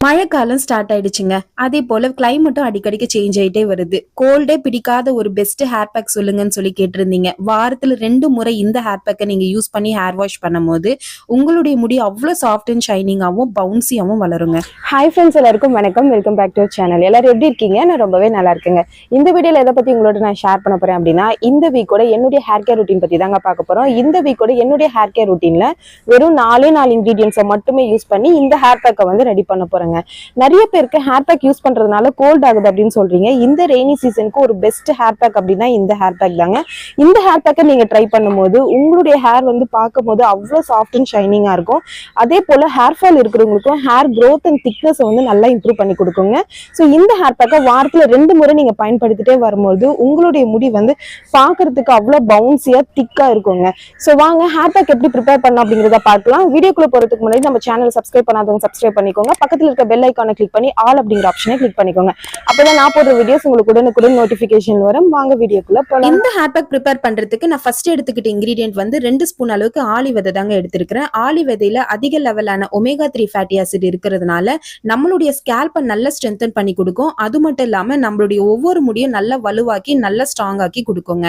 மழைக்காலம் ஸ்டார்ட் ஆயிடுச்சுங்க. அதே போல கிளைமேட்டும் அடிக்கடிக்கு சேஞ்ச் ஆயிட்டே வருது. கோல்டே பிடிக்காத ஒரு பெஸ்ட் ஹேர் பேக் சொல்லுங்கன்னு சொல்லி கேட்டிருந்தீங்க. வாரத்துல 2 முறை இந்த ஹேர் பேக்கை நீங்க யூஸ் பண்ணி ஹேர் வாஷ் பண்ணும்போது உங்களுடைய முடி அவ்வளவு சாஃப்ட் அண்ட் ஷைனிங்காவும் பவுன்சியாவும் வளருங்க. ஹாய் ஃப்ரெண்ட்ஸ், எல்லாருக்கும் வணக்கம். Welcome back to channel. எல்லாரும் எப்படி இருக்கீங்க? நான் ரொம்பவே நல்லா இருக்கேங்க. இந்த வீடியோல எதை பத்தி உங்களோட நான் ஷேர் பண்ண போறேன் அப்படின்னா, இந்த வீக்கோட என்னுடைய ஹேர் கேர் ரூட்டீன் பத்தி தாங்க பார்க்க போறோம். இந்த வீக்கோட என்னுடைய ஹேர் கேர் ரூட்டீன்ல வெறும் 4 இன்கிரீடியன்ஸை மட்டுமே யூஸ் பண்ணி இந்த ஹேர் பேக்கை வந்து ரெடி பண்ண போறேங்க. நிறைய பேருக்கு ஹேர் பேக் யூஸ் பண்றதுனால கோல்ட் ஆகுது அப்படின்னு சொல்றீங்க. இந்த ரெய்னி சீசனுக்கு ஒரு பெஸ்ட் ஹேர் பேக் அப்படின்னா இந்த ஹேர் பேக் தாங்க. இந்த ஹேர் பேக்கை நீங்க ட்ரை பண்ணும்போது உங்களுடைய ஹேர் வந்து பார்க்கும் போது அவ்வளவு சாஃப்ட் அண்ட் ஷைனிங்கா இருக்கும். அதே போல ஹேர் ஃபால் இருக்கிறவங்களுக்கும் ஹேர் க்ரோத் அண்ட் திக்னஸ் வந்து நல்லா இம்ப்ரூவ் பண்ணி கொடுக்குங்க. ஸோ இந்த ஹேர் பேக்கை வாரத்துல 2 முறை நீங்க பயன்படுத்திட்டே வரும்போது உங்களுடைய முடி வந்து பார்க்கறதுக்கு அவ்வளவு பவுன்சியா திக்கா இருக்குங்க. ஸோ வாங்க ஹேர் பேக் எப்படி ப்ரிப்பேர் பண்ணணும் அப்படிங்கிறத பார்க்கலாம். வீடியோக்குள்ள போறதுக்கு முன்னாடி நம்ம சேனல் சப்ஸ்கிரைப் பண்ணாதவங்க சப்ஸ்கிரைப் பண்ணிக்கோங்க. பக்கத்துல இருக்க பெல் ஐக்கானை கிளிக் பண்ணி ஆல் அப்படிங்கிற ஆப்ஷனை கிளிக் பண்ணிக்கோங்க. அப்பதான் நான் போடுற வீடியோஸ் உங்களுக்கு உடனுக்குடன் நோட்டிபிகேஷன் வரும். வாங்க வீடியோக்குள்ள போலாம். இந்த ஹேர் பேக் ப்ரிப்பேர் பண்றதுக்கு நான் ஃபர்ஸ்ட் எடுத்துக்கிட்ட இன்கிரீடியன்ட் வந்து 2 ஸ்பூன் அளவுக்கு ஆலி விதை தாங்க எடுத்திருக்கிறேன். ஆலி விதையில அதிக லெவலான ஒமேகா 3 ஃபேட்டி ஆசிட் இருக்கிறதுனால நம்மளுடைய ஸ்கேல்பை நல்லா ஸ்ட்ரென்தன் பண்ணி கொடுக்கும். அது மட்டும் இல்லாம நம்மளுடைய ஒவ்வொரு முடியும் நல்லா வலுவாக்கி நல்லா ஸ்ட்ராங் ஆக்கி கொடுக்குங்க.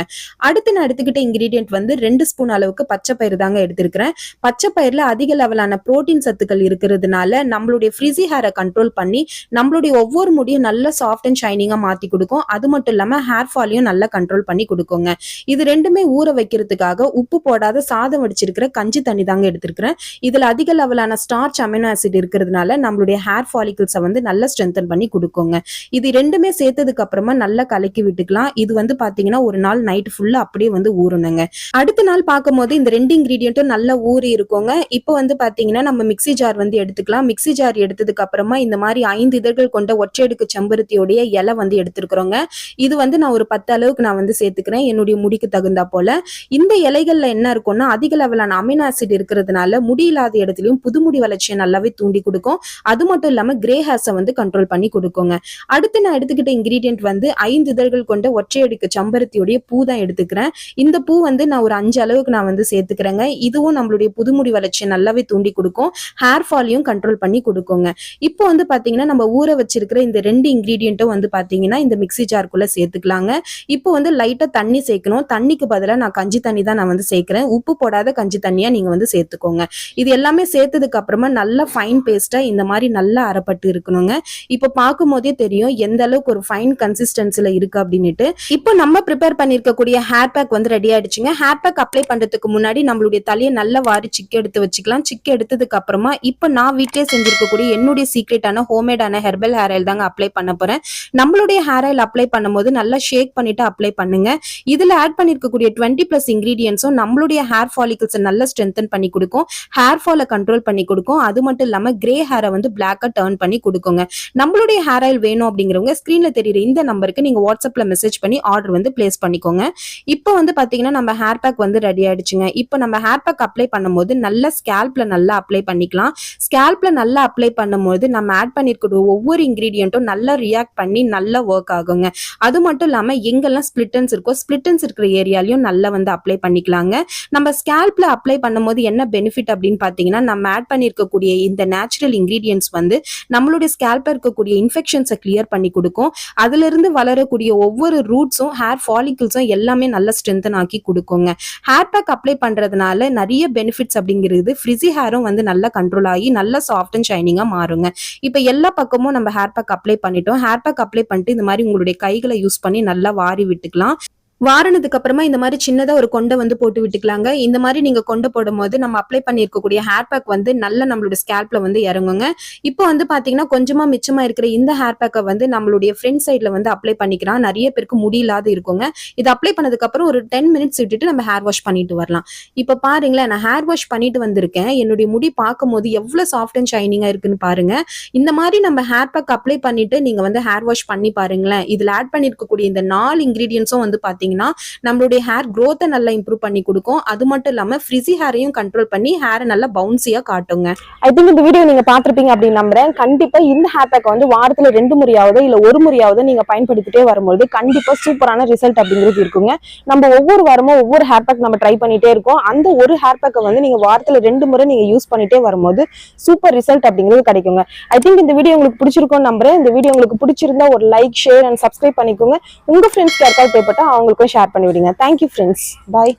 அடுத்து நான் எடுத்துக்கிட்ட இன்கிரீடியன்ட் வந்து 2 ஸ்பூன் அளவுக்கு பச்சை பயிர் தாங்க எடுத்திருக்கிறேன். பச்சை பயிர்ல அதிக லெவலான புரோட்டீன் சத்துக்கள் இருக்கிறதுனால நம்மளுடைய ஃப்ரிஸி ஹேரை கண்ட்ரோல் பண்ணி நம்மளுடைய ஒவ்வொரு முடியும் நல்ல சாஃப்ட் அண்ட் ஷைனிங்கா மாத்தி கொடுக்கும். அது மட்டும் இல்லாம ஹேர் ஃபாலையும் நல்லா கண்ட்ரோல் பண்ணி கொடுக்குங்க. இது ரெண்டுமே ஊற வைக்கிறதுக்காக உப்பு போடாத சாதம் வடிச்சிருக்கிற கஞ்சி தண்ணி தாங்க எடுத்திருக்கிறேன். இதுல அதிக லெவலான ஸ்டார்ச் அமினோ ஆசிட் இருக்கிறதுனால நம்மளுடைய ஹேர் ஃபாலிகல்ஸை வந்து நல்லா ஸ்ட்ரென்தன் பண்ணி கொடுக்குங்க. இது ரெண்டுமே சேர்த்ததுக்கு அப்புறமா நல்லா கலக்கி விட்டுக்கலாம். இது வந்து பாத்தீங்கன்னா ஒரு நாள் நைட் ஃபுல்லா அப்படியே வந்து ஊறணுங்க. அடுத்த நாள் பார்க்கும் போது இந்த 2 இன்கிரீடியன்ட்டும் நல்லா ஊறி இருக்குங்க. இப்போ வந்து பாத்தீங்கன்னா நம்ம மிக்ஸி ஜார் வந்து எடுத்துக்கலாம். மிக்ஸி ஜார் எடுத்ததுக்கு அப்புறமா இந்த மாதிரி 5 இதழ்கள் கொண்ட ஒற்றையடுக்கு செம்பருத்தியோடைய இலை வந்து எடுத்துருக்கிறோங்க. இது வந்து நான் ஒரு 10 அளவுக்கு நான் வந்து சேர்த்துக்கிறேன் என்னுடைய முடிக்கு தகுந்தா போல. இந்த இலைகள்ல என்ன இருக்கும்னா அதிக லெவலான அமினோ ஆசிட் இருக்கிறதுனால முடி இல்லாத இடத்துலயும் புதுமுடி வளர்ச்சியை நல்லாவே தூண்டி கொடுக்கும். அது மட்டும் இல்லாம கிரே ஹேர்ஸை வந்து கண்ட்ரோல் பண்ணி கொடுக்குங்க. அடுத்து நான் எடுத்துக்கிட்ட இன்கிரீடியன்ட் வந்து 5 இதழ்கள் கொண்ட ஒற்றையடுக்கு செம்பருத்தியோடைய பூ தான் எடுத்துக்கிறேன். இந்த பூ வந்து நான் ஒரு 5 அளவுக்கு நான் வந்து சேர்த்துக்கிறேங்க. இதுவும் நம்மளுடைய புதுமுடி வளர்ச்சியை நல்லாவே தூண்டி கொடுக்கும். ஹேர் ஃபாலையும் கண்ட்ரோல் பண்ணி கொடுக்குங்க. இப்போ வந்து பாத்தீங்கன்னா நம்ம ஊற வச்சிருக்கிற இந்த 2 இன்கிரீடியன்ட்டும் வந்து பாத்தீங்கன்னா இந்த மிக்ஸி ஜார்க்குள்ள சேர்த்துக்கலாங்க. இப்போ வந்து லைட்டா தண்ணி சேர்க்கணும். தண்ணிக்கு பதிலா நான் கஞ்சி தண்ணி தான் நான் வந்து சேர்க்கிறேன். உப்பு போடாத கஞ்சி தண்ணியா நீங்க வந்து சேர்த்துக்கோங்க. இது எல்லாமே சேர்த்ததுக்கு அப்புறமா நல்லா ஃபைன் பேஸ்டா இந்த மாதிரி நல்லா அரைப்பட்டு இருக்கணுங்க. இப்போ பார்க்கும் போதே தெரியும் எந்த அளவுக்கு ஒரு ஃபைன் கன்சிஸ்டன்சில இருக்கு அப்படின்னுட்டு. இப்போ நம்ம ப்ரிப்பேர் பண்ணிருக்கக்கூடிய ஹேர் பேக் வந்து ரெடி ஆயிடுச்சுங்க. ஹேர் பேக் அப்ளை பண்றதுக்கு முன்னாடி நம்மளுடைய தலையை நல்லா வாரி சிக்கு எடுத்து வச்சுக்கலாம். சிக்கு எடுத்ததுக்கு அப்புறமா இப்போ நான் வீட்டிலே செஞ்சிருக்கக்கூடிய என்னுடைய சீக்ரெட்டான ஹோம்மேடான ஹெர்பல் ஹேர் ஆயில் தாங்க அப்ளை பண்ண போறேன். நம்மளுடைய ஹேர் ஆயில் அப்ளை பண்ணும்போது நல்லா ஷேக் பண்ணிட்டு அப்ளை பண்ணுங்க. இதுல ஆட் பண்ணிருக்கக்கூடிய 20+ இன்கிரீடியன்ஸும் நம்மளுடைய ஹேர் ஃபாலிகல்ஸை நல்லா ஸ்ட்ரென்தன் பண்ணி கொடுக்கும். ஹேர் ஃபாலை கண்ட்ரோல் பண்ணி கொடுக்கும். அது மட்டும் இல்லாம கிரே ஹேரை வந்து பிளாக்கா டர்ன் பண்ணி கொடுக்குங்க. நம்மளுடைய ஹேர் ஆயில் வேணும் அப்படிங்கிறவங்க ஸ்கிரீன்ல தெரியுற இந்த நம்பருக்கு நீங்க வாட்ஸ்அப்ல மெசேஜ் பண்ணி ஆர்டர் வந்து பிளேஸ் பண்ணிக்கோங்க. இப்போ வந்து பாத்தீங்கன்னா நம்ம ஹேர் பேக் வந்து ரெடி ஆயிடுச்சுங்க. இப்போ நம்ம ஹேர் பேக் அப்ளை பண்ணும்போது நல்லா ஸ்கேல்ப்ல நல்லா அப்ளை பண்ணிக்கலாம். ஸ்கேல்ப்ல நல்லா அப்ளை பண்ணும்போது நம்ம ஆட் பண்ணிருக்கிற ஒவ்வொரு இன்கிரீடியன்ட்டும் நல்லா ரியாக்ட் பண்ணி நல்லா ஒர்க் ஆகுங்க. அது மட்டும் இல்லாம எங்கெல்லாம் ஸ்பிளிட்டன்ஸ் இருக்கோ ஸ்பிளிட்டன்ஸ் இருக்கிற ஏரியாலையும் நல்லா வந்து அப்ளை பண்ணிக்கலாங்க. நம்ம ஸ்கேல்ப்ல அப்ளை பண்ணும்போது என்ன பெனிஃபிட் அப்படின்னு பாத்தீங்கன்னா நம்ம ஆட் பண்ணிருக்கக்கூடிய இந்த நேச்சுரல் இன்கிரீடியன்ட்ஸ் வந்து நம்மளுடைய ஸ்கேல்ப்ல இருக்கக்கூடிய இன்ஃபெக்ஷன்ஸை கிளியர் பண்ணி கொடுக்கும். அதுல இருந்து வளரக்கூடிய ஒவ்வொரு ரூட்ஸும் ஹேர் ஃபாலிகல்ஸும் எல்லாமே நல்லா ஸ்ட்ரென்தன் ஆக்கி கொடுக்குங்க. ஹேர் பேக் அப்ளை பண்றதுனால நிறைய பெனிஃபிட்ஸ் அப்படிங்கிறது ஃப்ரிஸி ஹேரும் வந்து நல்லா கண்ட்ரோல் ஆகி நல்லா சாஃப்ட் அண்ட் ஷைனிங்கா மாறுங்க. இப்ப எல்லா பக்கமும் நம்ம ஹேர் பேக் அப்ளை பண்ணிட்டோம். ஹேர் பேக் அப்ளை பண்ணிட்டு இந்த மாதிரி உங்களுடைய கைகளை யூஸ் பண்ணி நல்லா வாரி விட்டுக்கலாம். வாரினதுக்கு அப்புறமா இந்த மாதிரி சின்னதா ஒரு கொண்டை வந்து போட்டு விட்டுக்கலாங்க. இந்த மாதிரி நீங்க கொண்டை போடும் போது நம்ம அப்ளை பண்ணிருக்கக்கூடிய ஹேர் பேக் வந்து நல்லா நம்மளுடைய ஸ்கேல்ப்ல வந்து இறங்குங்க. இப்போ வந்து பாத்தீங்கன்னா கொஞ்சமா மிச்சமா இருக்கிற இந்த ஹேர் பேக்கை வந்து நம்மளுடைய ஃப்ரண்ட் சைட்ல வந்து அப்ளை பண்ணிக்கலாம். நிறைய பேருக்கு முடியில்லாத இருக்குங்க. இது அப்ளை பண்ணதுக்கு அப்புறம் ஒரு 10 மினிட்ஸ் விட்டுட்டு நம்ம ஹேர் வாஷ் பண்ணிட்டு வரலாம். இப்ப பாருங்களேன், நான் ஹேர் வாஷ் பண்ணிட்டு வந்திருக்கேன். என்னுடைய முடி பார்க்கும் போது எவ்வளவு சாஃப்ட் அண்ட் ஷைனிங்கா இருக்குன்னு பாருங்க. இந்த மாதிரி நம்ம ஹேர் பேக் அப்ளை பண்ணிட்டு நீங்க வந்து ஹேர் வாஷ் பண்ணி பாருங்களேன். இதுல ஆட் பண்ணிருக்கக்கூடிய இந்த 4 இன்கிரீடியன்ஸும் வந்து பாத்தீங்கன்னா பாத்தீங்கன்னா நம்மளுடைய ஹேர் growth நல்லா இம்ப்ரூவ் பண்ணி கொடுக்கும். அது மட்டும் இல்லாம ஃப்ரிஸி ஹேரையும் கண்ட்ரோல் பண்ணி ஹேரை நல்லா பவுன்சியா காட்டுங்க. ஐ திங்க் இந்த வீடியோ நீங்க பாத்திருப்பீங்க அப்படின்னு நம்புறேன். கண்டிப்பா இந்த ஹேர் பேக் வந்து வாரத்துல 2 முறையாவது இல்ல ஒரு முறையாவது நீங்க பயன்படுத்திட்டே வரும்போது கண்டிப்பா சூப்பரான ரிசல்ட் அப்படிங்கிறது இருக்குங்க. நம்ம ஒவ்வொரு வாரமும் ஒவ்வொரு ஹேர் பேக் நம்ம ட்ரை பண்ணிட்டே இருக்கோம். அந்த ஒரு ஹேர் பேக்கை வந்து நீங்க வாரத்துல 2 முறை நீங்க யூஸ் பண்ணிட்டே வரும்போது சூப்பர் ரிசல்ட் அப்படிங்கிறது கிடைக்குங்க. ஐ திங்க் இந்த வீடியோ உங்களுக்கு பிடிச்சிருக்கும்னு நம்புறேன். இந்த வீடியோ உங்களுக்கு பிடிச்சிருந்தா ஒரு லைக், ஷேர் அண்ட் சப்ஸ்கிரைப் பண்ணிக்கோங்க. உங்க ஃப்ரெண்ட்ஸ்க்கு யாருக்காவது தேவைப்பட்டா அவங்களுக்கும் ஷேர் பண்ணி விடுங்க. Thank you friends. பாய்.